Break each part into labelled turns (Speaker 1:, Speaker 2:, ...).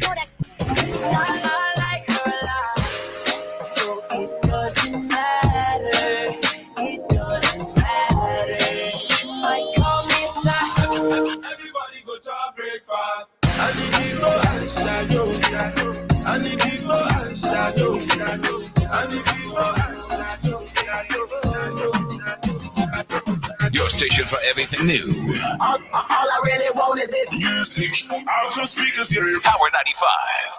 Speaker 1: I like her a lot. So it doesn't matter. It doesn't matter. I call me that. Everybody go to our breakfast. I need to go and shadow. I need to go and shadow. I need to go and
Speaker 2: Your station for everything new.
Speaker 1: All I really want is this
Speaker 2: Music. Our speakers here. Power 95,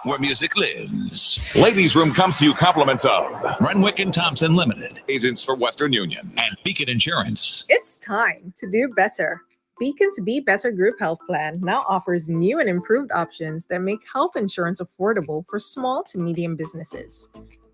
Speaker 2: where music lives. Ladies' Room comes to you compliments of Renwick and Thompson Limited, agents for Western Union, and Beacon Insurance.
Speaker 3: It's time to do better. Beacon's Be Better Group Health Plan now offers new and improved options that make health insurance affordable for small to medium businesses.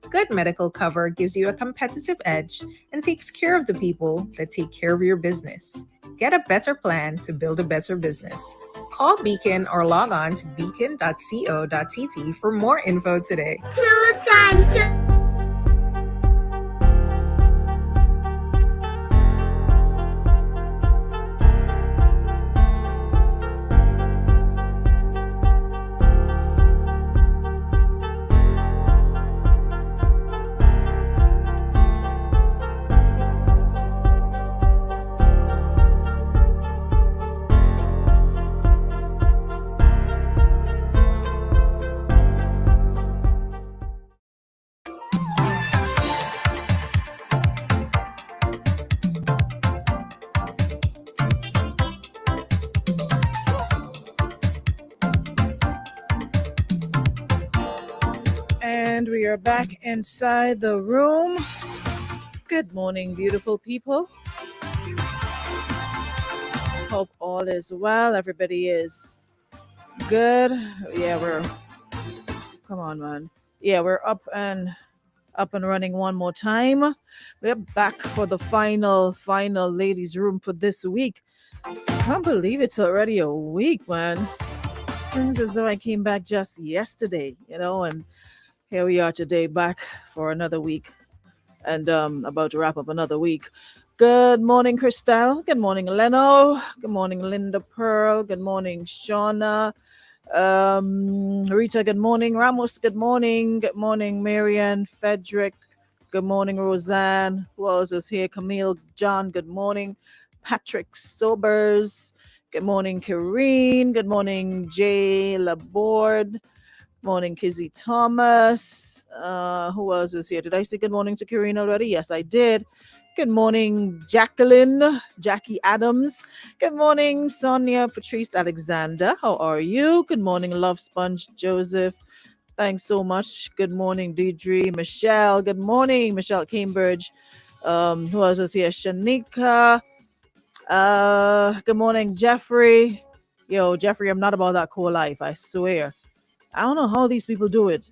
Speaker 3: Good medical cover gives you a competitive edge and takes care of the people that take care of your business. Get a better plan to build a better business. Call Beacon or log on to beacon.co.tt for more info today.
Speaker 4: 2 times 2.
Speaker 5: And we are back inside the room. Good morning, beautiful people. Hope all is well. Everybody is good. Yeah, come on, man. Yeah, we're up and running one more time. We're back for the final ladies' room for this week. I can't believe it's already a week, man. Seems as though I came back just yesterday, and here we are today, back for another week, and about to wrap up another week. Good morning, Christelle. Good morning, Leno. Good morning, Linda Pearl. Good morning, Shauna. Rita, good morning. Ramos, good morning. Good morning, Marianne. Frederick, good morning, Roseanne. Who else is here? Camille, John, good morning. Patrick Sobers, good morning, Kareen. Good morning, Jay Laborde. Morning, Kizzy Thomas. Who else is here? Did I say good morning to Kareen already? Yes, I did. Good morning, Jackie Adams. Good morning, Sonia Patrice Alexander. How are you? Good morning, Love Sponge Joseph. Thanks so much. Good morning, Deidre. Michelle. Good morning, Michelle Cambridge. Who else is here? Shanika. Good morning, Jeffrey. Yo, Jeffrey, I'm not about that cool life, I swear. I don't know how these people do it,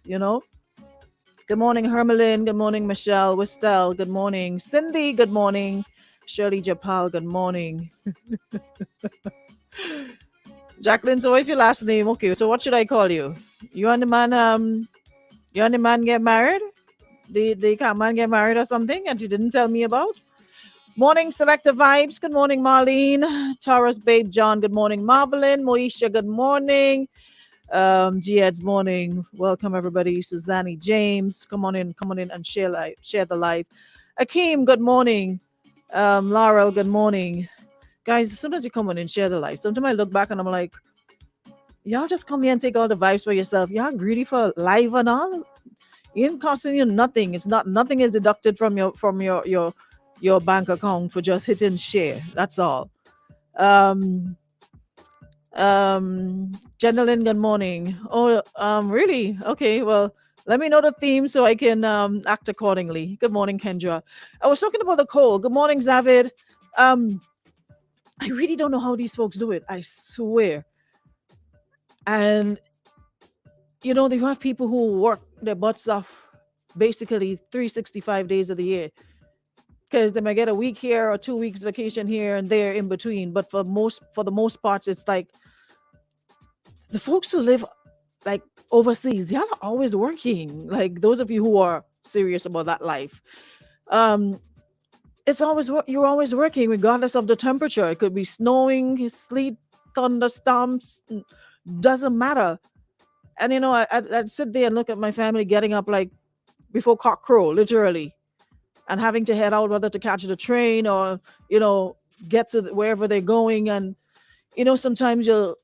Speaker 5: Good morning, Hermelin. Good morning, Michelle. Wistel. Good morning. Cindy. Good morning. Shirley Japal. Good morning. Jacqueline, so what's your last name? Okay, so what should I call you? You and the man get married? The man get married or something and you didn't tell me about? Morning, Selective Vibes. Good morning, Marlene. Taurus Babe John. Good morning, Marvelyn. Moesha. Good morning. G-Ed's morning. Welcome everybody. Suzanne James. Come on in and share the live. Akeem, good morning. Laurel, good morning. Guys, sometimes you come in and share the live. Sometimes I look back and I'm like, y'all just come here and take all the vibes for yourself. Y'all greedy for live and all. It ain't costing you nothing. Nothing is deducted from your bank account for just hitting share. That's all. Jendelyn, good morning. Oh, really? Okay, well, let me know the theme so I can act accordingly. Good morning, Kendra. I was talking about the cold. Good morning, Zavid. I really don't know how these folks do it. I swear. And you have people who work their butts off basically 365 days of the year. Because they might get a week here or 2 weeks vacation here and there in between. But for the most parts, it's like the folks who live like overseas, y'all are always working. Like those of you who are serious about that life. It's always you're always working regardless of the temperature. It could be snowing, sleet, thunderstorms, doesn't matter. And I'd sit there and look at my family getting up like before cock crow, literally, and having to head out, whether to catch the train or get to wherever they're going. And sometimes you'll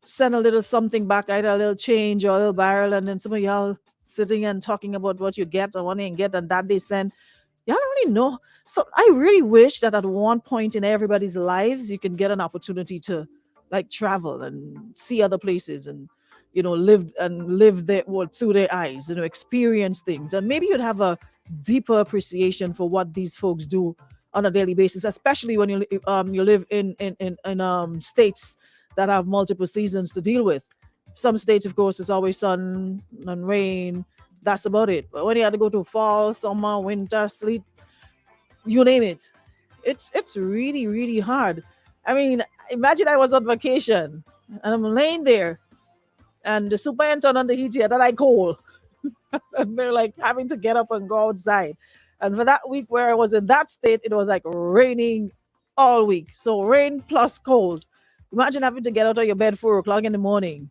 Speaker 5: send a little something back, either a little change or a little barrel, and then some of y'all sitting and talking about what you get or what you ain't get, and that they send. Y'all don't really know. So I really wish that at one point in everybody's lives, you can get an opportunity to like travel and see other places and live there through their eyes, experience things, and maybe you'd have a deeper appreciation for what these folks do on a daily basis, especially when you live in states that have multiple seasons to deal with. Some states, of course, it's always sun and rain. That's about it. But when you had to go to fall, summer, winter, sleet, you name it, it's really, really hard. I mean, imagine I was on vacation and I'm laying there and the superintendent on the heat here that I call. And they're like having to get up and go outside. And for that week where I was in that state, it was like raining all week. So rain plus cold. Imagine having to get out of your bed 4 o'clock in the morning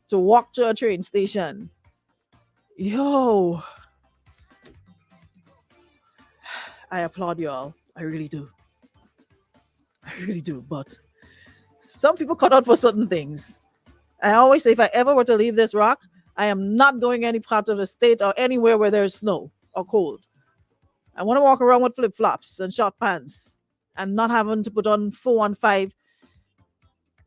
Speaker 5: to walk to a train station. Yo, I applaud y'all. I really do. I really do. But some people cut out for certain things. I always say if I ever were to leave this rock, I am not going any part of the state or anywhere where there's snow or cold. I want to walk around with flip-flops and short pants and not having to put on 415.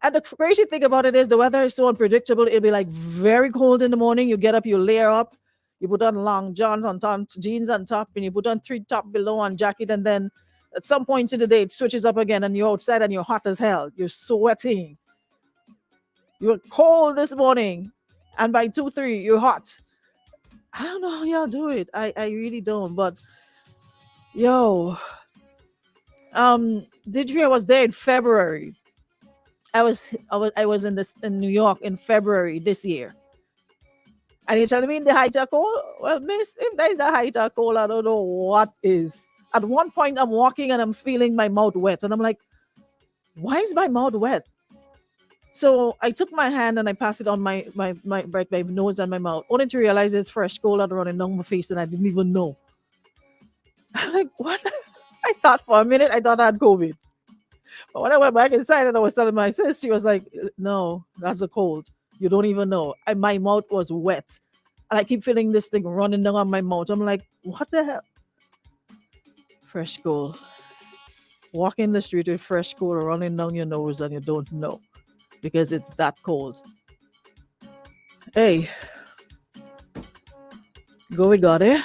Speaker 5: And the crazy thing about it is the weather is so unpredictable. It'll be like very cold in the morning. You get up, you layer up, you put on long johns on top, jeans on top, and you put on 3 top below and jacket. And then at some point in the day, it switches up again and you're outside and you're hot as hell. You're sweating. You're cold this morning. And by 2, 3, you're hot. I don't know how y'all do it. I really don't. But yo, did you hear I was there in February? I was in New York in February this year. And you're telling me the height of cold? Well, miss, if there's the height of cold, I don't know what is. At one point, I'm walking and I'm feeling my mouth wet. And I'm like, why is my mouth wet? So I took my hand and I passed it on my nose and my mouth, only to realize there's fresh cold running down my face and I didn't even know. I'm like, what? I thought for a minute, I thought I had COVID. But when I went back inside and I was telling my sis, she was like, no, that's a cold. You don't even know. And my mouth was wet. And I keep feeling this thing running down on my mouth. I'm like, what the hell? Fresh cold. Walking the street with fresh cold running down your nose and you don't know. Because it's that cold. Hey. Go with God, eh?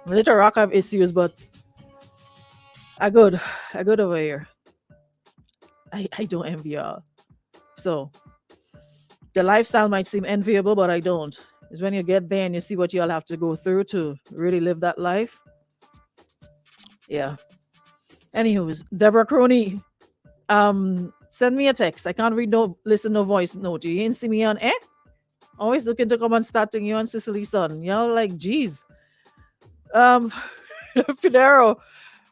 Speaker 5: Little Rock have issues, but I good over here. I don't envy y'all. So the lifestyle might seem enviable, but I don't. It's when you get there and you see what y'all have to go through to really live that life. Yeah. Anywho's, Deborah Crony, send me a text. I can't read listen no voice note. You ain't see me on always looking to come and starting you on Cicely son. Y'all like, geez. Fidero,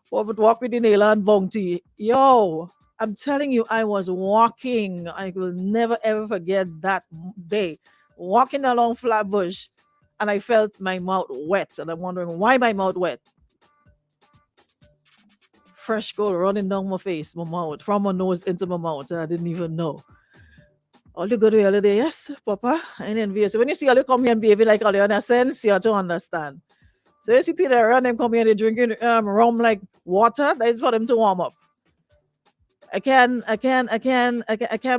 Speaker 5: what would walk with the nail and bounty. Yo, I'm telling you, I was walking. I will never ever forget that day. Walking along Flatbush, and I felt my mouth wet. And I'm wondering why my mouth wet. Fresh cold running down my face, my mouth, from my nose into my mouth, and I didn't even know. All the good way all the day, yes, Papa. I ain't envious. So when you see all you come here and behave like all the other sense, you have to understand. So you see Peter around them come here, they drinking rum like water. That is for them to warm up. I can't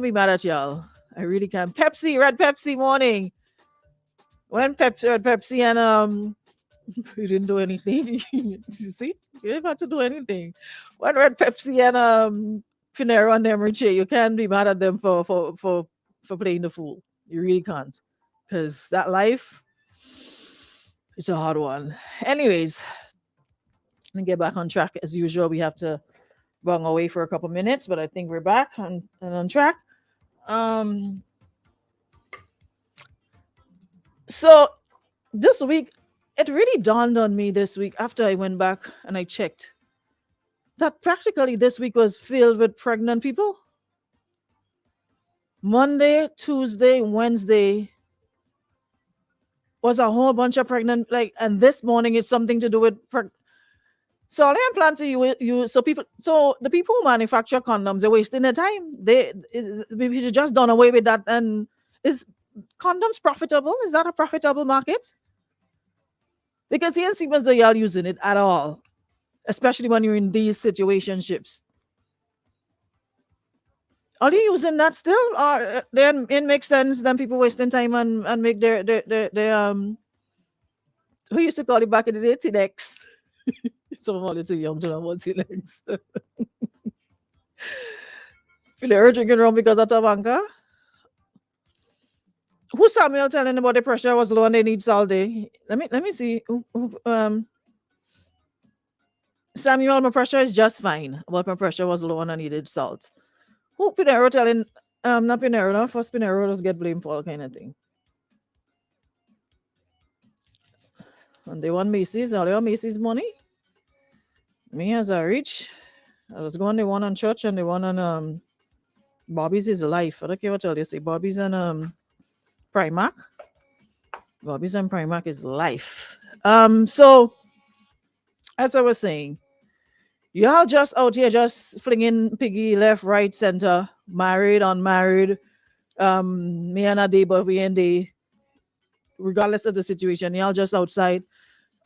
Speaker 5: be mad at y'all. I really can't. Pepsi, Red Pepsi morning. When Red Pepsi and you didn't do anything. You see? You didn't have to do anything. When Red Pepsi and Finero and them Richie, you can't be mad at them for playing the fool. You really can't. Because that life, it's a hard one. Anyways, let me get back on track. As usual, we have to run away for a couple minutes, but I think we're back and on track. So this week, it really dawned on me this week after I went back and I checked that practically this week was filled with pregnant people. Monday, Tuesday, Wednesday, was a whole bunch of pregnant, and this morning it's something to do with so all I plan to you so the people who manufacture condoms are wasting their time. We should just done away with that. And is condoms profitable? Is that a profitable market? Because here seems as y'all using it at all, especially when you're in these situationships. Are you using that still? Or then it makes sense. Then people wasting time and make their who used to call it back in the day, T-Nex. Some of too young to know what T-Nex. Feel they're drinking rum because of Tabanka. Who's Samuel telling about the pressure was low and they need salt day? Let me see. Samuel, my pressure is just fine. But my pressure was low and I needed salt. Who Pinero telling not Pinero, no, first Pinero does get blamed for all kind of thing. And they want Macy's, all they want Macy's money. Me as I reach, I was going the one on church and the one on Bobby's is life. I don't care what tell you say. Bobby's and Primark. Bobby's and Primark is life. So as I was saying, y'all just out here just flinging piggy left, right, center, married, unmarried, me and a day, but we and day, regardless of the situation, y'all just outside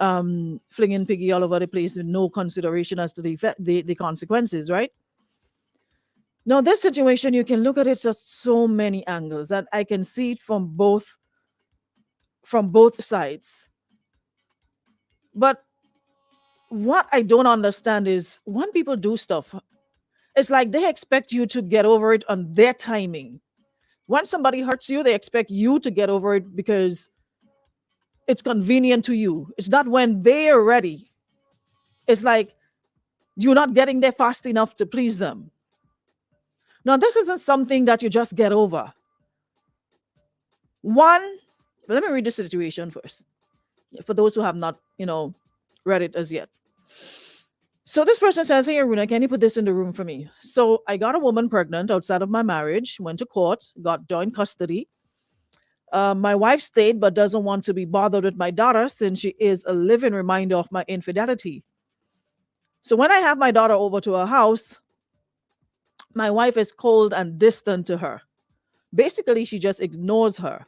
Speaker 5: flinging piggy all over the place with no consideration as to the consequences, right? Now, this situation, you can look at it just so many angles that I can see it from both sides. But what I don't understand is when people do stuff, it's like they expect you to get over it on their timing. When somebody hurts you, they expect you to get over it because it's convenient to you. It's not when they're ready. It's like you're not getting there fast enough to please them. Now, this isn't something that you just get over. Let me read the situation first. For those who have not, read it as yet. So this person says, hey, Aruna, can you put this in the room for me? So I got a woman pregnant outside of my marriage, went to court, got joint custody. My wife stayed, but doesn't want to be bothered with my daughter since she is a living reminder of my infidelity. So when I have my daughter over to her house, my wife is cold and distant to her. Basically, she just ignores her.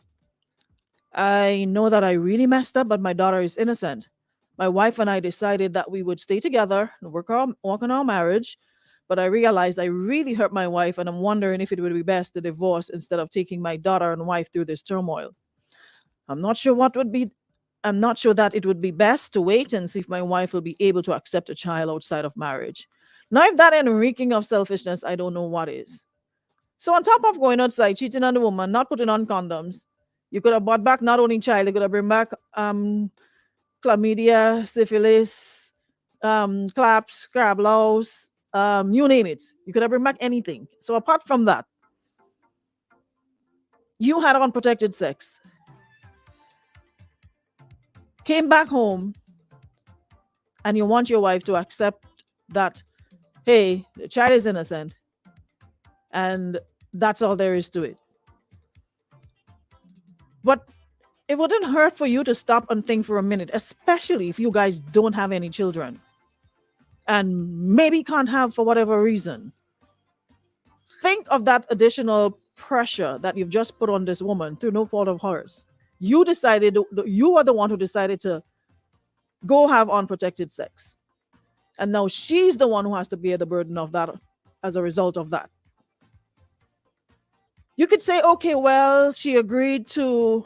Speaker 5: I know that I really messed up, but my daughter is innocent. My wife and I decided that we would stay together and work on our marriage, but I realized I really hurt my wife, and I'm wondering if it would be best to divorce instead of taking my daughter and wife through this turmoil. I'm not sure that it would be best to wait and see if my wife will be able to accept a child outside of marriage. Now, if that ain't reeking of selfishness, I don't know what is. So on top of going outside, cheating on the woman, not putting on condoms, you could have brought back not only child, you could have bring back chlamydia, syphilis, claps, crablaws, you name it. You could have bring back anything. So apart from that, you had unprotected sex, came back home, and you want your wife to accept that, hey, the child is innocent, and that's all there is to it. But it wouldn't hurt for you to stop and think for a minute, especially if you guys don't have any children and maybe can't have for whatever reason. Think of that additional pressure that you've just put on this woman through no fault of hers. You were the one who decided to go have unprotected sex. And now she's the one who has to bear the burden of that as a result of that. You could say, okay, well, she agreed to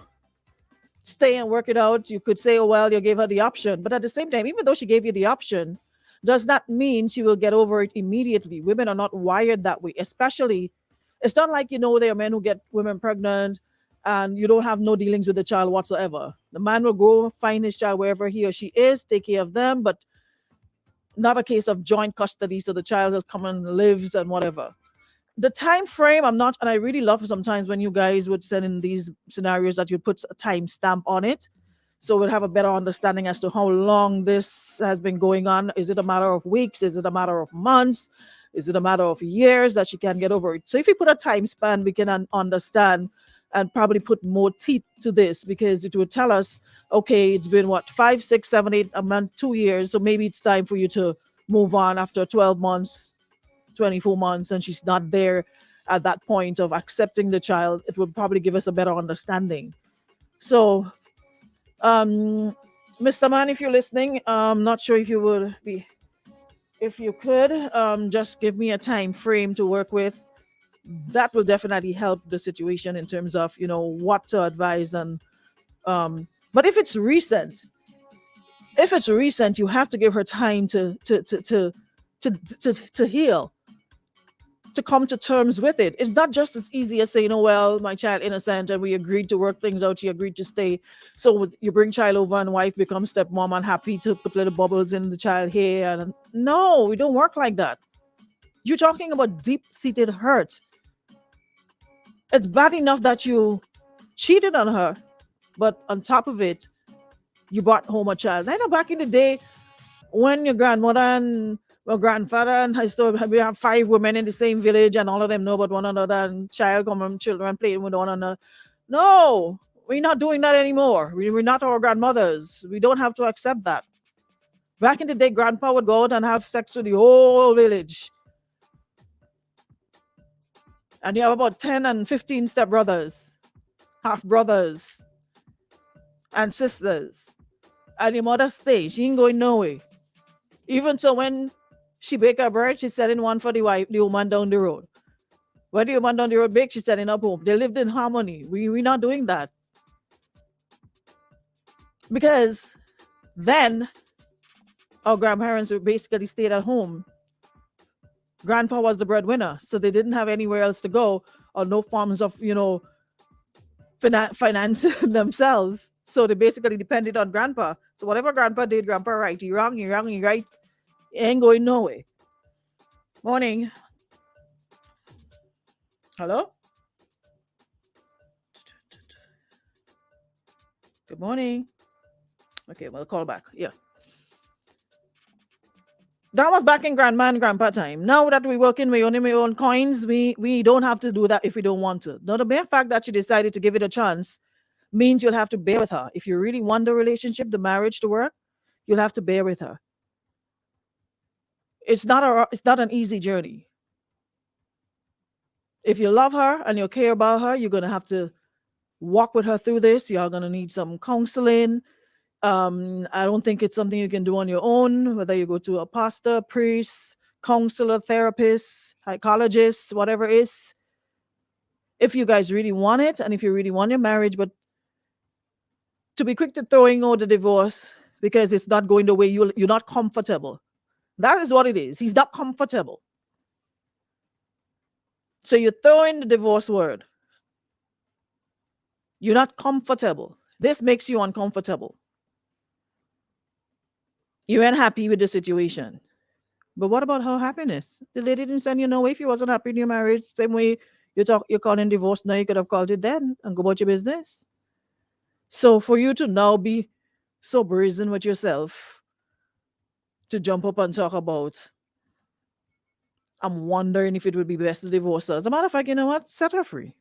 Speaker 5: stay and work it out. You could say, oh, well, you gave her the option. But at the same time, even though she gave you the option, does that mean she will get over it immediately? Women are not wired that way, especially, it's not like, there are men who get women pregnant and you don't have no dealings with the child whatsoever. The man will go find his child wherever he or she is, take care of them, but not a case of joint custody, so the child will come and lives and whatever. The time frame, and I really love sometimes when you guys would send in these scenarios that you put a time stamp on it, so we'll have a better understanding as to how long this has been going on. Is it a matter of weeks? Is it a matter of months? Is it a matter of years that she can get over it? So if you put a time span, we can understand and probably put more teeth to this, because it would tell us, okay, it's been what, 5, 6, 7, 8 a month, 2 years, so maybe it's time for you to move on after 12 months, 24 months, and she's not there at that point of accepting the child. It would probably give us a better understanding. So, Mr. Man, if you're listening, I'm not sure if you would be, if you could just give me a time frame to work with. That will definitely help the situation in terms of, you know, what to advise. And but if it's recent, you have to give her time to heal, to come to terms with it. It's not just as easy as saying, oh, well, my child innocent and we agreed to work things out. She agreed to stay. So you bring child over and wife becomes stepmom and happy to put little bubbles in the child hair. And no, we don't work like that. You're talking about deep-seated hurt. It's bad enough that you cheated on her, but on top of it, you brought home a child. I know back in the day when your grandmother and my grandfather and I still we have 5 women in the same village and all of them know about one another, and children playing with one another. No, we're not doing that anymore. We're not our grandmothers. We don't have to accept that. Back in the day, grandpa would go out and have sex with the whole village. And you have about 10 and 15 stepbrothers, half brothers, and sisters. And your mother stay. She ain't going nowhere. Even so, when she bake her bread, she's setting one for the woman down the road. When the woman down the road bake, she's setting up home. They lived in harmony. We're not doing that. Because then our grandparents basically stayed at home. Grandpa was the breadwinner, so they didn't have anywhere else to go, or no forms of, you know, finance themselves. So they basically depended on grandpa. So whatever grandpa did, grandpa right. He wrong, he right. He ain't going nowhere. Morning. Hello? Good morning. Okay, well, call back. Yeah. That was back in grandma and grandpa time. Now that we work in my own coins, we don't have to do that if we don't want to. Now, the mere fact that she decided to give it a chance means you'll have to bear with her. If you really want the relationship, the marriage to work, you'll have to bear with her. It's not an easy journey. If you love her and you care about her, you're gonna have to walk with her through this. You're gonna need some counseling. I don't think it's something you can do on your own, whether you go to a pastor, priest, counselor, therapist, psychologist, whatever it is. If you guys really want it, and if you really want your marriage, but to be quick to throwing out the divorce because it's not going the way you're not comfortable. That is what it is. He's not comfortable. So you throw in the divorce word. You're not comfortable. This makes you uncomfortable. You ain't happy with the situation. But what about her happiness? The lady didn't send you no way if you wasn't happy in your marriage. Same way you're calling divorce now, you could have called it then and go about your business. So for you to now be so brazen with yourself to jump up and talk about, I'm wondering if it would be best to divorce her. As a matter of fact, you know what? Set her free.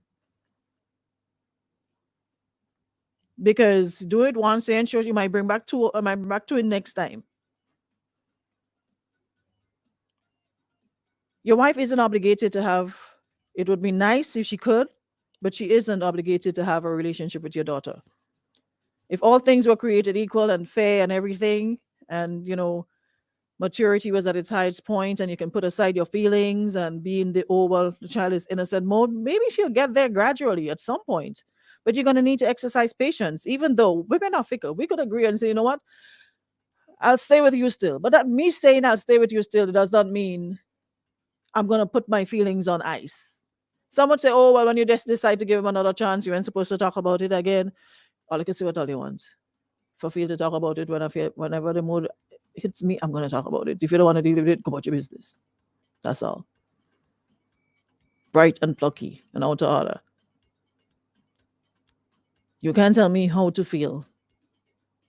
Speaker 5: Because do it once and sure you might bring back to it next time. Your wife isn't obligated to have, it would be nice if she could, but she isn't obligated to have a relationship with your daughter. If all things were created equal and fair and everything, and, you know, maturity was at its highest point and you can put aside your feelings and be in the, oh, well, the child is innocent mode, maybe she'll get there gradually at some point. But you're going to need to exercise patience, even though women are fickle. We could agree and say, you know what? I'll stay with you still. But that me saying I'll stay with you still does not mean I'm going to put my feelings on ice. Some would say, oh, well, when you just decide to give him another chance, you ain't supposed to talk about it again. All I can say what all you want. If I feel to talk about it, whenever the mood hits me, I'm going to talk about it. If you don't want to deal with it, go about your business. That's all. Bright and plucky and out of order. You can't tell me how to feel.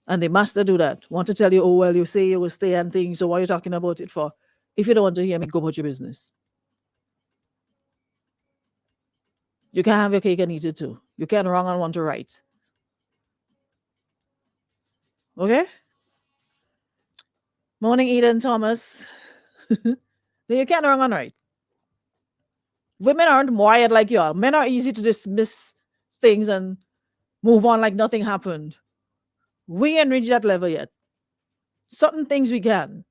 Speaker 5: And the master do that. Want to tell you, oh, well, you say you will stay and things, so what are you talking about it for? If you don't want to hear me, go about your business. You can have your cake and eat it too. You can wrong and want to right. Okay? Morning, Eden Thomas. You can wrong and right. Women aren't wired like you are. Men are easy to dismiss things and move on like nothing happened. We ain't reached that level yet. Certain things we can,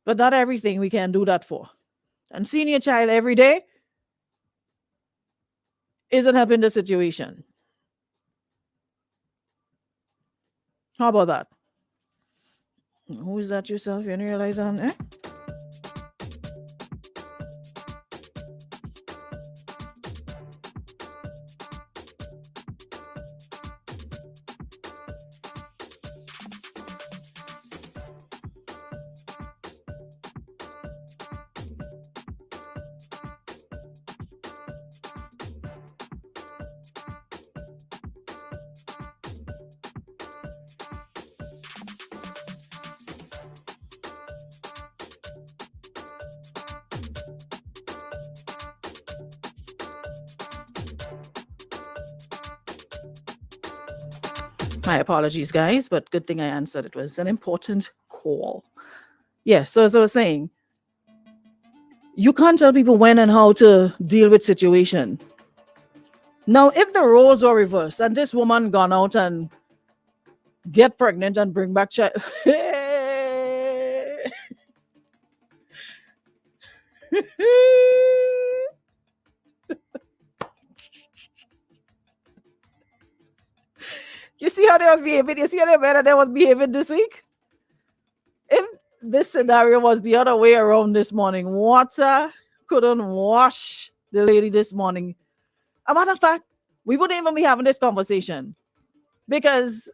Speaker 5: but not everything we can do that for. And seeing your child every day isn't helping the situation. How about that? Who is that yourself? You realize on eh? My apologies, guys, but good thing I answered. It was an important call. Yeah, so as I was saying, you can't tell people when and how to deal with situation. Now, if the roles are reversed and this woman gone out and get pregnant and bring back child, you see how they was behaving? You see how they was behaving this week? If this scenario was the other way around this morning, water couldn't wash the lady this morning. A matter of fact, we wouldn't even be having this conversation because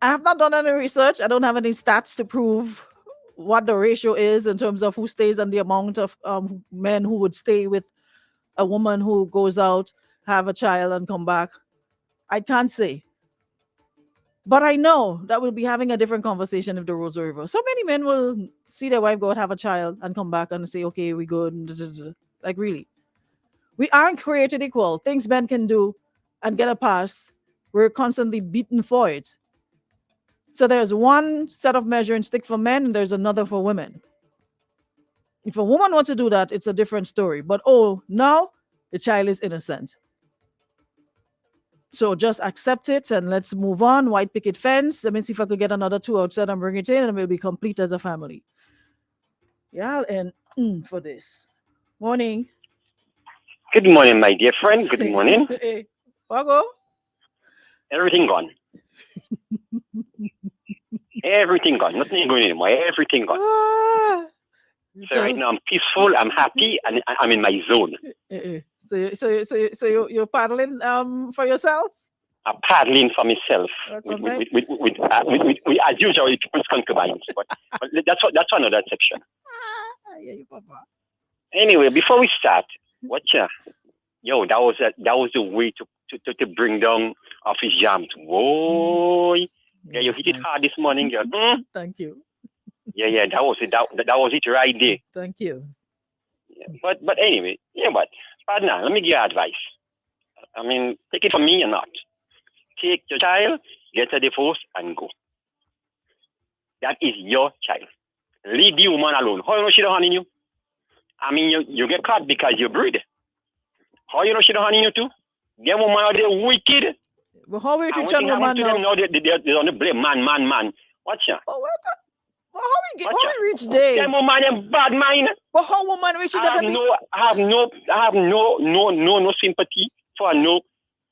Speaker 5: I have not done any research. I don't have any stats to prove what the ratio is in terms of who stays and the amount of men who would stay with a woman who goes out, have a child, and come back. I can't say. But I know that we'll be having a different conversation if the roles are reversed. So many men will see their wife go out, have a child, and come back and say, okay, we good. Like, really? We aren't created equal. Things men can do and get a pass, we're constantly beaten for it. So there's one set of measuring stick for men and there's another for women. If a woman wants to do that, it's a different story. But now the child is innocent. So just accept it and let's move on. White picket fence. Let me see if I could get another 2 outside and bring it in and we'll be complete as a family. Yeah, and for this. Morning.
Speaker 6: Good morning, my dear friend. Good morning.
Speaker 5: Hey, Wago.
Speaker 6: Everything gone. Everything gone. Nothing going anymore. Everything gone.
Speaker 5: Ah,
Speaker 6: So right now I'm peaceful. I'm happy, and I'm in my zone.
Speaker 5: So you're paddling for yourself?
Speaker 6: I'm paddling for myself.
Speaker 5: That's
Speaker 6: with,
Speaker 5: okay.
Speaker 6: with as usual, with people's concubines. But that's another section.
Speaker 5: Yeah, you papa.
Speaker 6: Anyway, before we start, that was the way to bring down office jams. Whoa. Yeah, you hit it hard this morning, girl.
Speaker 5: Thank you.
Speaker 6: Yeah, that was it. That was it right there.
Speaker 5: Thank you.
Speaker 6: Yeah, but anyway, partner, let me give you advice. I mean, take it from me or not. Take your child, get a divorce, and go. That is your child. Leave the woman alone. How you know she don't honey you? I mean, you get caught because you breed. How you know she don't honey you too? Them woman are they wicked.
Speaker 5: Well, how we reach a
Speaker 6: woman
Speaker 5: woman now?
Speaker 6: now they're on the blame man. Watch ya.
Speaker 5: Oh, how we reach there?
Speaker 6: Them woman them bad mind.
Speaker 5: But how woman reach
Speaker 6: I have no sympathy for no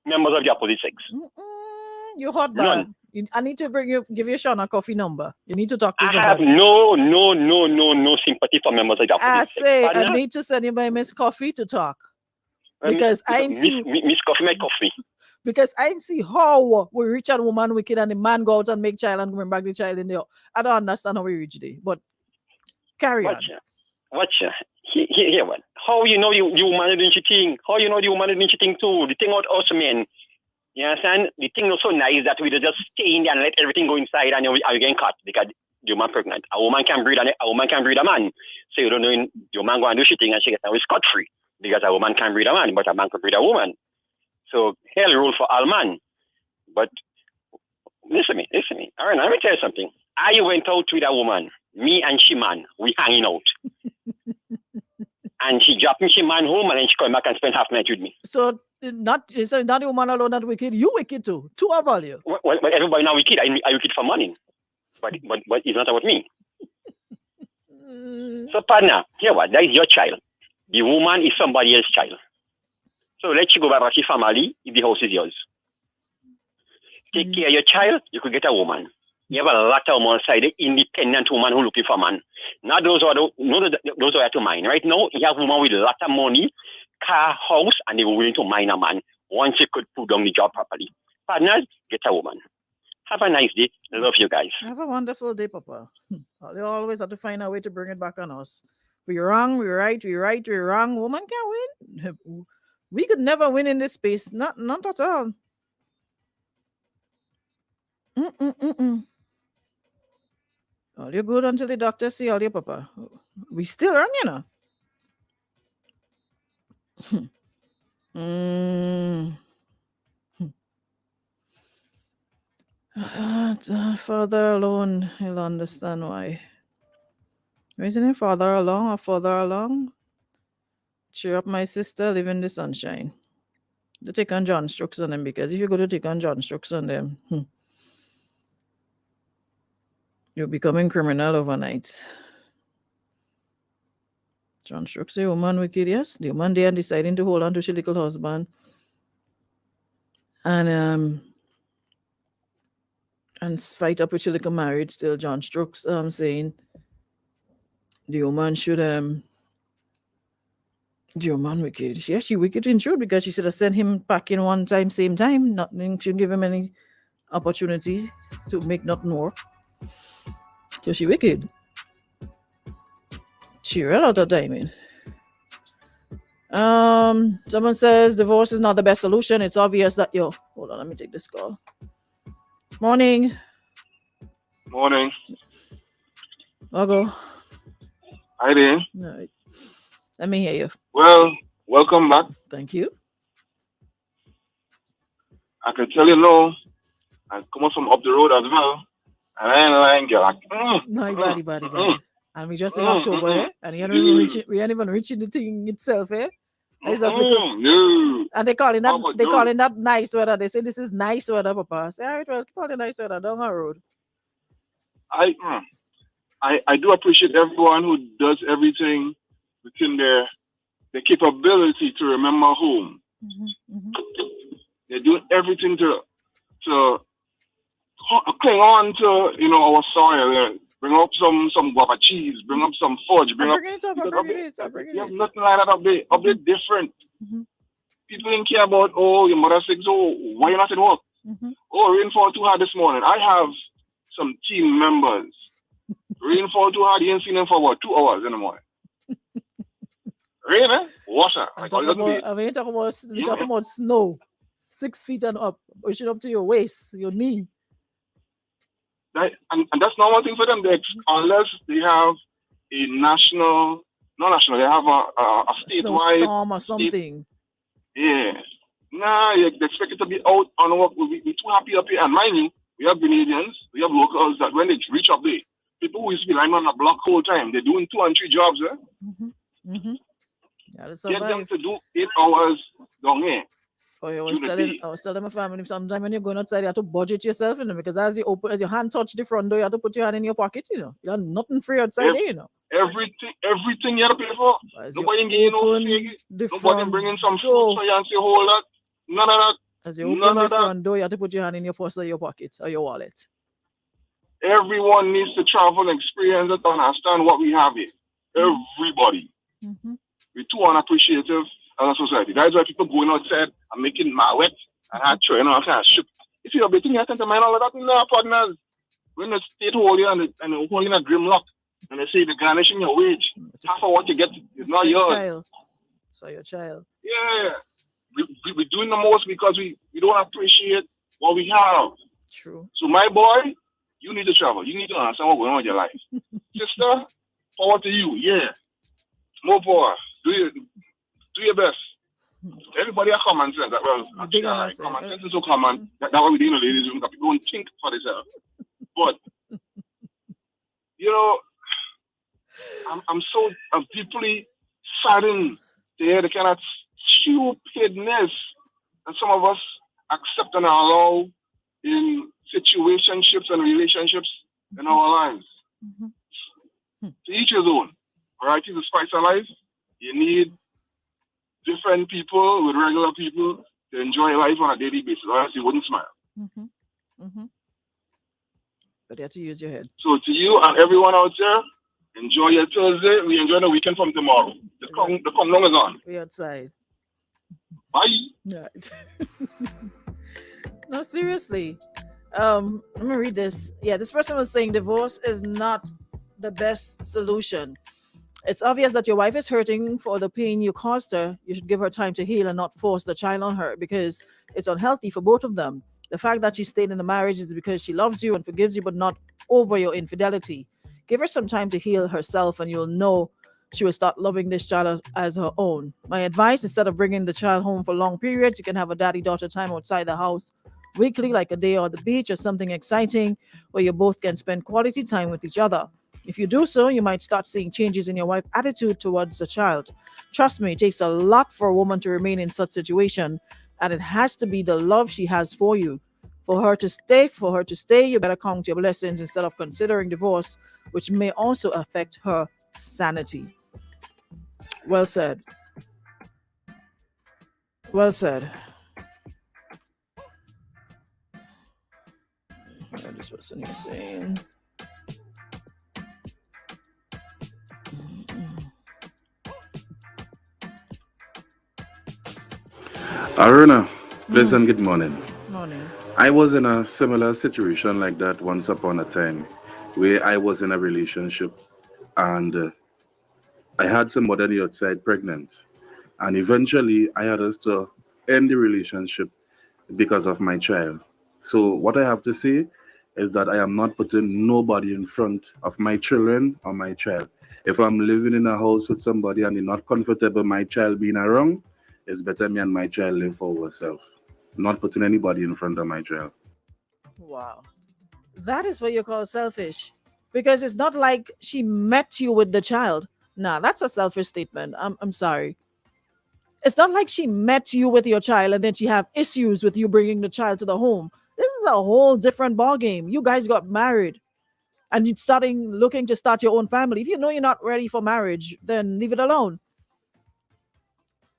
Speaker 6: members of the opposite sex.
Speaker 5: You hot man. I need to give you Sean a coffee number. You need to talk to
Speaker 6: I
Speaker 5: somebody.
Speaker 6: have no sympathy for members of the opposite sex.
Speaker 5: I need to send you my Miss Coffee to talk. Because I ain't see
Speaker 6: Miss Coffee, my coffee.
Speaker 5: Because I ain't see how we reach a woman wicked and the man go out and make child and bring back the child in there. I don't understand how we reach there. But carry on.
Speaker 6: Watch ya. Here one. How you know you woman doing cheating? How you know the woman doing cheating too? The thing about us men. You understand? The thing was so nice that we just stay in there and let everything go inside and you getting caught because the woman pregnant. A woman can breed a man. So you don't know the woman go and do cheating and she gets away scot-free. because a woman can breed a man, but a man can breed a woman. So hell rule for all man. But listen to me. All right, let me tell you something. I went out with a woman, me and she man, we hanging out. And she dropped me, she man home, and then she come back and spend half night with me.
Speaker 5: So not the woman alone that wicked. You wicked too. Two about you.
Speaker 6: Well, everybody now wicked. I wicked for money. But it's not about me. So partner, hear what? That is your child. The woman is somebody else's child. So let you go back to your family if the house is yours. Take care of your child, you could get a woman. You have a lot of one-sided independent woman who looking for a man. Not those who are to mine. Right now, you have women with a lot of money, car, house, and they were willing to mine a man once you could put down the job properly. Partners, get a woman. Have a nice day. Love you guys.
Speaker 5: Have a wonderful day, Papa. They always have to find a way to bring it back on us. We're wrong, we're right, we're wrong. Woman can't win. We could never win in this space. Not at all. All you're good until the doctor see all your Papa. We still earn, you know. Father alone, he'll understand why. Isn't it father along or further along? Cheer up, my sister, live in the sunshine. They take on John Strokes on them, because if you go to take on John Strokes on them, you're becoming criminal overnight. John Strokes, the woman wicked, yes. The woman there deciding to hold on to her little husband. And fight up with your little marriage still. John Strokes saying the woman should the woman wicked. Yeah, she wicked in truth, because she should have sent him back in one time, same time. Nothing should give him any opportunity to make nothing work. So she wicked. She real out of timing. Someone says divorce is not the best solution. It's obvious that hold on, let me take this call. Morning.
Speaker 7: Morning.
Speaker 5: I'll go.
Speaker 7: Hi there.
Speaker 5: All right. Let me hear you.
Speaker 7: Well, welcome back.
Speaker 5: Thank you.
Speaker 7: I can tell you now, I come up from up the road as well. And I ain't lying, girl.
Speaker 5: Body. And we just in October, and we ain't even reaching the thing itself, eh? It's just
Speaker 7: no.
Speaker 5: And they calling that nice weather. They say this is nice weather, Papa. I say, all right, well, keep on the nice weather down the road.
Speaker 7: I do appreciate everyone who does everything within their capability to remember home. They're doing everything to cling on to our soil. Bring up some guava cheese. Bring up some fudge.
Speaker 5: Bring it up.
Speaker 7: You have nothing like that up there different. People didn't care about, your mother sick, so why you not at work? Rainfall too hard this morning. I have some team members. Rainfall too hard, you ain't seen them for about 2 hours in the morning. Rain, water.
Speaker 5: We're talking about snow. 6 feet and up, pushing up to your waist, your knee.
Speaker 7: And that's not one thing for them. Unless they have a they have a statewide
Speaker 5: storm or something.
Speaker 7: Yeah. You expect it to be out on work. We're too happy up here. And mind you, we have Canadians, we have locals that when they reach up there, people who used to be lying on a block whole time, they're doing 2 and 3 jobs. Get them to do 8 hours down here.
Speaker 5: I was telling my family, sometimes when you're going outside, you have to budget yourself, because as your hand touch the front door, you have to put your hand in your pocket, You have nothing free outside there,
Speaker 7: Everything you have to pay for. Nobody getting no fee. Nobody bringing some food for you and say, hold that. None of that.
Speaker 5: As you open the front door, you have to put your hand in your purse or your pocket or your wallet.
Speaker 7: Everyone needs to travel and experience it to understand what we have here. Everybody. We're too unappreciative as a society. That's why people going outside and making wet and throwing all kind of shit. If you're betting your attention to mind all of that, no, partners. When the state hold you and they hold you in a grim lock, and they say the garnishing your wage, half of what you get is not yours.
Speaker 5: So your child.
Speaker 7: Yeah. We're doing the most because we don't appreciate what we have.
Speaker 5: True.
Speaker 7: So my boy, you need to travel. You need to understand what's going on in your life. Sister, forward to you. Yeah. More power. Do your best. Everybody have common sense. Well,
Speaker 5: big
Speaker 7: actually,
Speaker 5: on
Speaker 7: all right,
Speaker 5: us,
Speaker 7: common sense is so common that why we do in the ladies' room, that people don't think for themselves. But you know, I'm deeply saddened to hear the kind of stupidness that some of us accept and allow in situationships and relationships in our lives. To each his own. Variety is the spice of life. You need different people with regular people to enjoy life on a daily basis, or else you wouldn't smile.
Speaker 5: But you have to use your head.
Speaker 7: So to you and everyone out there, enjoy your Thursday. We enjoy the weekend from tomorrow. The Kong Long is on.
Speaker 5: We're outside.
Speaker 7: Bye.
Speaker 5: Right. No, seriously. Let me read this. Yeah, this person was saying divorce is not the best solution. It's obvious that your wife is hurting for the pain you caused her. You should give her time to heal and not force the child on her, because it's unhealthy for both of them. The fact that she stayed in the marriage is because she loves you and forgives you, but not over your infidelity. Give her some time to heal herself, and you'll know she will start loving this child as her own. My advice, instead of bringing the child home for long periods, you can have a daddy-daughter time outside the house weekly, like a day on the beach or something exciting where you both can spend quality time with each other. If you do so, you might start seeing changes in your wife's attitude towards the child. Trust me, it takes a lot for a woman to remain in such situation, and it has to be the love she has for you. For her to stay, you better count your blessings instead of considering divorce, which may also affect her sanity. Well said. Well said. What this person here saying?
Speaker 8: Aruna, pleasant good morning.
Speaker 5: Morning.
Speaker 8: I was in a similar situation like that once upon a time, where I was in a relationship and I had somebody on the outside pregnant. And eventually I had us to end the relationship because of my child. So what I have to say is that I am not putting nobody in front of my children or my child. If I'm living in a house with somebody and they're not comfortable my child being around, it's better me and my child live for ourselves. Not putting anybody in front of my child.
Speaker 5: Wow. That is what you call selfish. Because it's not like she met you with the child. Nah, that's a selfish statement. I'm sorry. It's not like she met you with your child and then she have issues with you bringing the child to the home. This is a whole different ball game. You guys got married and you're looking to start your own family. If you know you're not ready for marriage, then leave it alone.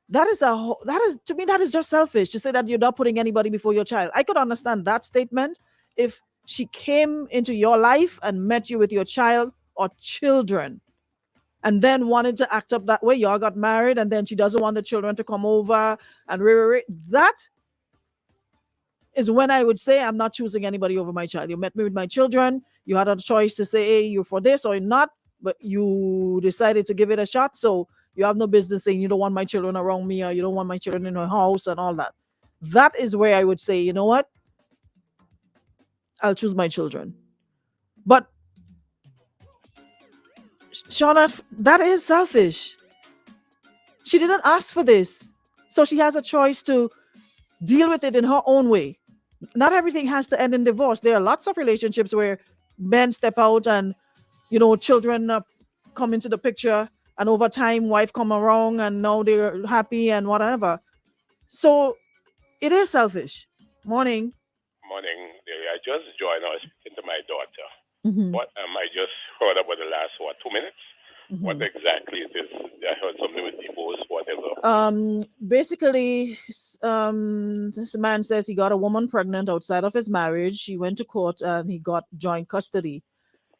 Speaker 5: That is to me, that is just selfish to say that you're not putting anybody before your child. I could understand that statement if she came into your life and met you with your child or children and then wanted to act up that way. Y'all got married and then she doesn't want the children to come over and that is when I would say I'm not choosing anybody over my child. You met me with my children. You had a choice to say, hey, you're for this or not, but you decided to give it a shot. So you have no business saying you don't want my children around me or you don't want my children in my house and all that. That is where I would say, you know what? I'll choose my children. But Shauna, that is selfish. She didn't ask for this. So she has a choice to deal with it in her own way. Not everything has to end in divorce. There are lots of relationships where men step out and, children come into the picture, and over time, wife come around and now they're happy and whatever. So it is selfish. Morning.
Speaker 9: Morning, Delia. I just joined. I was speaking to my daughter.
Speaker 5: Mm-hmm.
Speaker 9: I just heard about the last 2 minutes.
Speaker 5: Mm-hmm.
Speaker 9: What exactly it is? I heard something with divorce, whatever.
Speaker 5: Basically, this man says he got a woman pregnant outside of his marriage. She went to court and he got joint custody.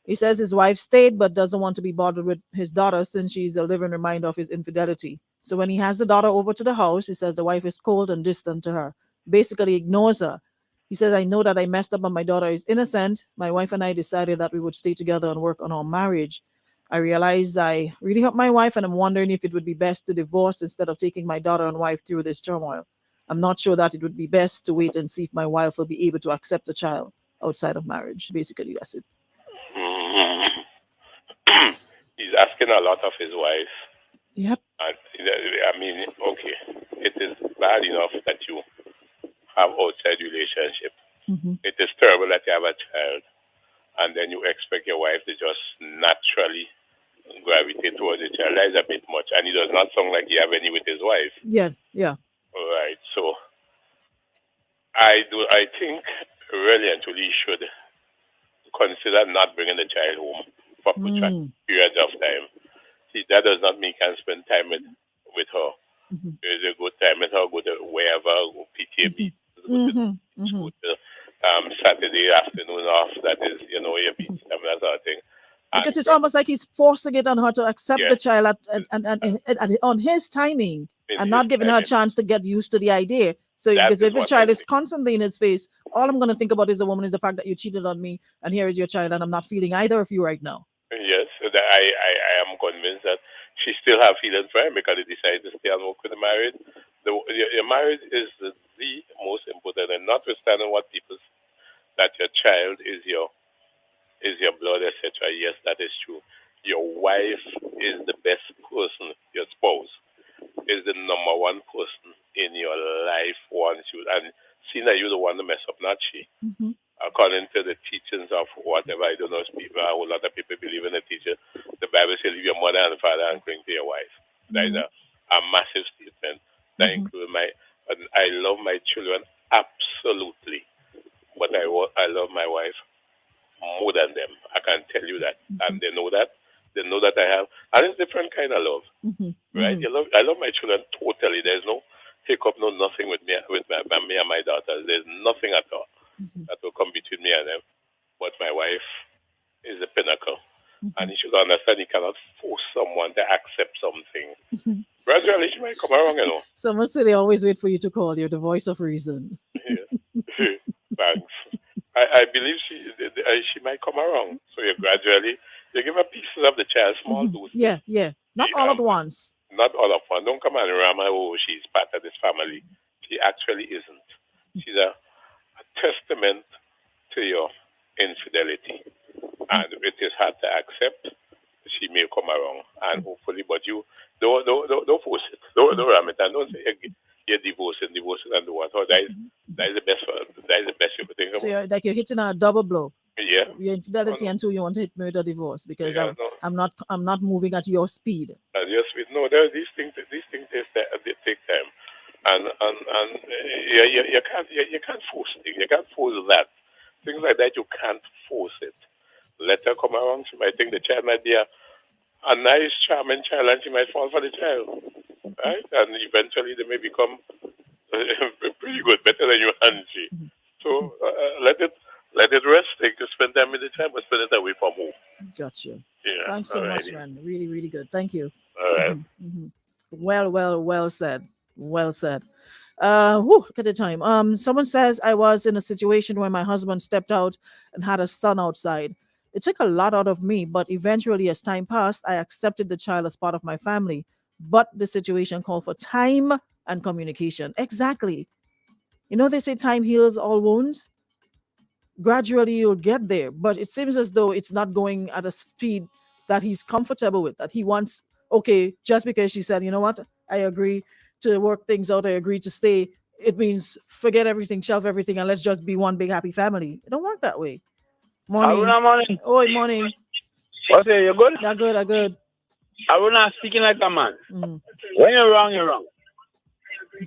Speaker 5: He says his wife stayed but doesn't want to be bothered with his daughter since she's a living reminder of his infidelity. So when he has the daughter over to the house, he says the wife is cold and distant to her. Basically ignores her. He says, I know that I messed up and my daughter is innocent. My wife and I decided that we would stay together and work on our marriage. I realized I really helped my wife and I'm wondering if it would be best to divorce instead of taking my daughter and wife through this turmoil. I'm not sure that it would be best to wait and see if my wife will be able to accept the child outside of marriage. Basically, that's it.
Speaker 9: He's asking a lot of his wife.
Speaker 5: Yep.
Speaker 9: And I mean, okay, it is bad enough that you have outside relationship.
Speaker 5: Mm-hmm.
Speaker 9: It is terrible that you have a child, and then you expect your wife to just naturally gravitate towards the child. That is a bit much, and it does not sound like he have any with his wife.
Speaker 5: Yeah. Yeah.
Speaker 9: All right, so I think really and truly should consider not bringing the child home for protracted periods of time. See, that does not mean you can spend time with her.
Speaker 5: Mm-hmm.
Speaker 9: It's a good time with her, go to wherever, go PTB, go to Saturday afternoon off, that is, your beach time, that sort of thing.
Speaker 5: Because it's almost like he's forcing it on her to accept
Speaker 9: Yeah.
Speaker 5: the child on his timing and not giving her a chance to get used to the idea. So
Speaker 9: That
Speaker 5: because
Speaker 9: is
Speaker 5: if the
Speaker 9: what
Speaker 5: child
Speaker 9: I
Speaker 5: is constantly in his face, all I'm going to think about is the woman is the fact that you cheated on me, and here is your child, and I'm not feeling either of you right now.
Speaker 9: Yes, so that I am convinced that she still have feelings for him because they decided to stay and work with the marriage. Your marriage is the most important, and notwithstanding what people that your child is your blood, etc. Yes, that is true. Your wife is the best person. Your spouse is the number one person in your life once you, and seeing that you're the one to mess up, not she.
Speaker 5: Mm-hmm.
Speaker 9: According to the teachings of whatever, I don't know, people, a whole lot of people believe in the teacher. The Bible says, leave your mother and father and cling to your wife. That is a massive statement. That includes I love my children absolutely, but I love my wife more than them. I can tell you that, and they know that. They know that I have, and it's different kind of love, right? I love my children totally. There's no hiccup, no nothing with me and my daughters. There's nothing at all that will come between me and them. But my wife is the pinnacle, and you should understand you cannot force someone to accept something. Gradually, she might come around,
Speaker 5: Someone say they always wait for you to call. You're the voice of reason.
Speaker 9: Yeah. Thanks. I believe she might come around. So you gradually give her pieces of the child, small doses.
Speaker 5: Yeah. Not all at once.
Speaker 9: Not all at once. Don't come and rama, she's part of this family. She actually isn't. She's a testament to your infidelity. And it is hard to accept. She may come around, and hopefully, but you don't force it. Don't ram it, and don't say you're divorcing, and do what. Oh, that is the best. That is the best you could think
Speaker 5: So
Speaker 9: about.
Speaker 5: you're hitting a double blow.
Speaker 9: Yeah.
Speaker 5: Your infidelity, and two, you want to hit me with a divorce because
Speaker 9: Yeah,
Speaker 5: I'm not moving at your speed.
Speaker 9: Yes, there are these things take time, and you can't force things. You can't force that. Things like that you can't force it. Let her come around. She might think the child might be a nice, charming child, and she might fall for the child, right? And eventually they may become pretty good, better than you and she. So let it rest. Take to spend time with the child, but spend it away from home.
Speaker 5: Got you.
Speaker 9: Yeah.
Speaker 5: Thanks so much, man. Really, really good. Thank you.
Speaker 9: All right.
Speaker 5: Well said. Well said. Look at the time. Someone says I was in a situation where my husband stepped out and had a son outside. It took a lot out of me, but eventually, as time passed, I accepted the child as part of my family. But the situation called for time and communication. Exactly. They say time heals all wounds. Gradually, you'll get there, but it seems as though it's not going at a speed that he's comfortable with, that he wants. Okay, just because she said, you know what, I agree to work things out, I agree to stay, it means forget everything, shelf everything, and let's just be one big happy family. It don't work that way. Morning.
Speaker 10: Morning.
Speaker 5: Oh, morning.
Speaker 10: What's it? You good?
Speaker 5: Yeah, good.
Speaker 10: I will not speaking like a man.
Speaker 5: Mm-hmm.
Speaker 10: When you're wrong, you're wrong.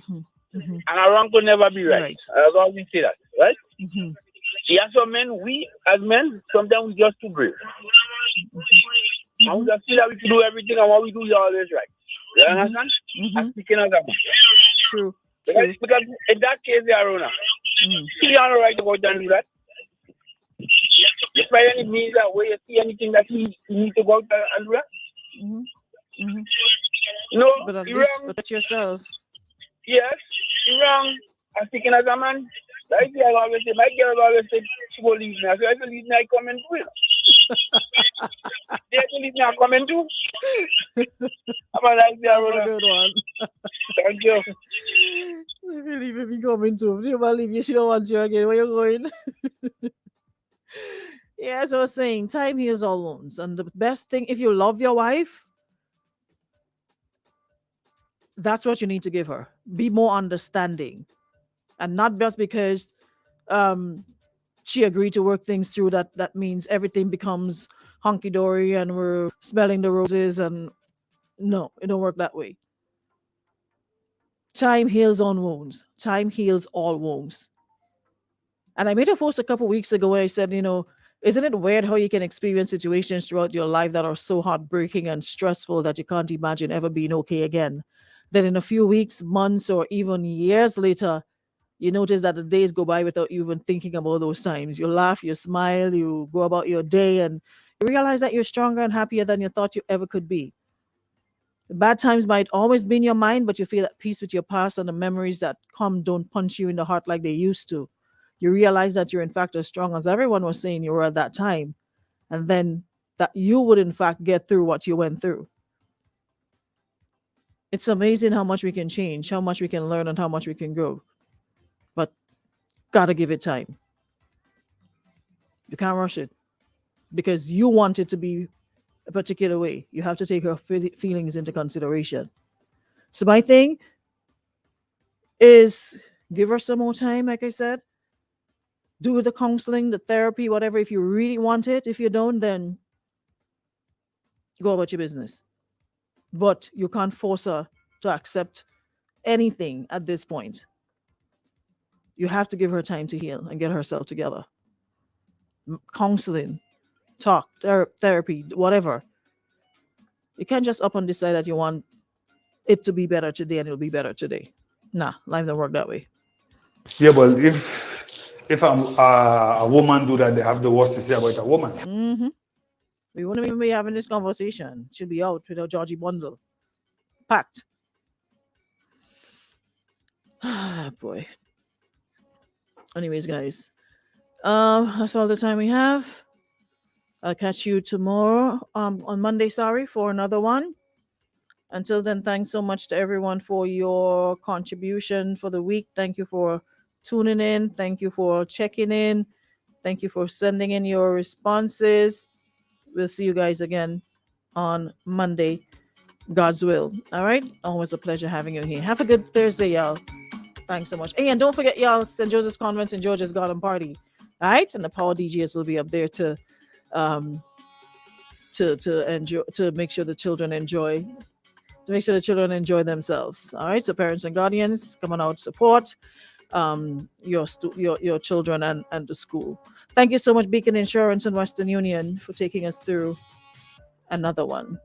Speaker 10: And a wrong could never be right. I always say that, right? Yeah, so men, we as men, sometimes we just too brave. And we just feel that we can do everything, and what we do is always right. You understand? I'm speaking as a man.
Speaker 5: True.
Speaker 10: Because in that case, they are owner. You have no right to go out and do that. If by any means that way you see anything that he needs to go out and do that. No,
Speaker 5: but at least protect yourself.
Speaker 10: Yes, you're wrong. I'm speaking as a man. Like I always say, my girl always said she will leave me. So if you leave me, I come and do it. If you leave me, I come and do. I'm a nice girl.
Speaker 5: Good one.
Speaker 10: Thank you.
Speaker 5: If you leave me, come and do. You believe you, she don't want you again. Where you going? Yeah, as I was saying, time heals all wounds. And the best thing, if you love your wife, That's what you need to give her. Be more understanding. And not just because she agreed to work things through, that means everything becomes hunky-dory and we're smelling the roses. And no, it don't work that way. Time heals all wounds. Time heals all wounds. And I made a post a couple weeks ago where I said, isn't it weird how you can experience situations throughout your life that are so heartbreaking and stressful that you can't imagine ever being okay again? Then in a few weeks, months, or even years later, you notice that the days go by without you even thinking about those times. You laugh, you smile, you go about your day, and you realize that you're stronger and happier than you thought you ever could be. The bad times might always be in your mind, but you feel at peace with your past, and the memories that come don't punch you in the heart like they used to. You realize that you're in fact as strong as everyone was saying you were at that time, and then that you would in fact get through what you went through. It's amazing how much we can change, how much we can learn, and how much we can grow. But gotta give it time. You can't rush it because you want it to be a particular way. You have to take her feelings into consideration. So my thing is give her some more time, like I said. Do the counseling, the therapy, whatever, if you really want it. If you don't, then go about your business. But you can't force her to accept anything at this point. You have to give her time to heal and get herself together. Counseling, talk, therapy, whatever. You can't just up and decide that you want it to be better today and it'll be better today. Nah, life don't work that way.
Speaker 11: Yeah, but if a woman do that, they have the worst to say about a woman.
Speaker 5: Mm-hmm. We wouldn't even be having this conversation. She'll be out with her Georgie bundle. Packed. Ah, boy. Anyways, guys. That's all the time we have. I'll catch you tomorrow, on Monday, for another one. Until then, thanks so much to everyone for your contribution for the week. Thank you for tuning in. Thank you for checking in. Thank you for sending in your responses. We'll see you guys again on Monday, God's will. All right? Always a pleasure having you here. Have a good Thursday, y'all. Thanks so much. Hey, and don't forget, y'all, St. Joseph's Convent, St. George's Garden Party. All right? And the Power DJs will be up there to enjoy, to make sure the children enjoy. To make sure the children enjoy themselves. All right, so parents and guardians, come on out, support your children and the school. Thank you so much, Beacon Insurance and Western Union, for taking us through another one.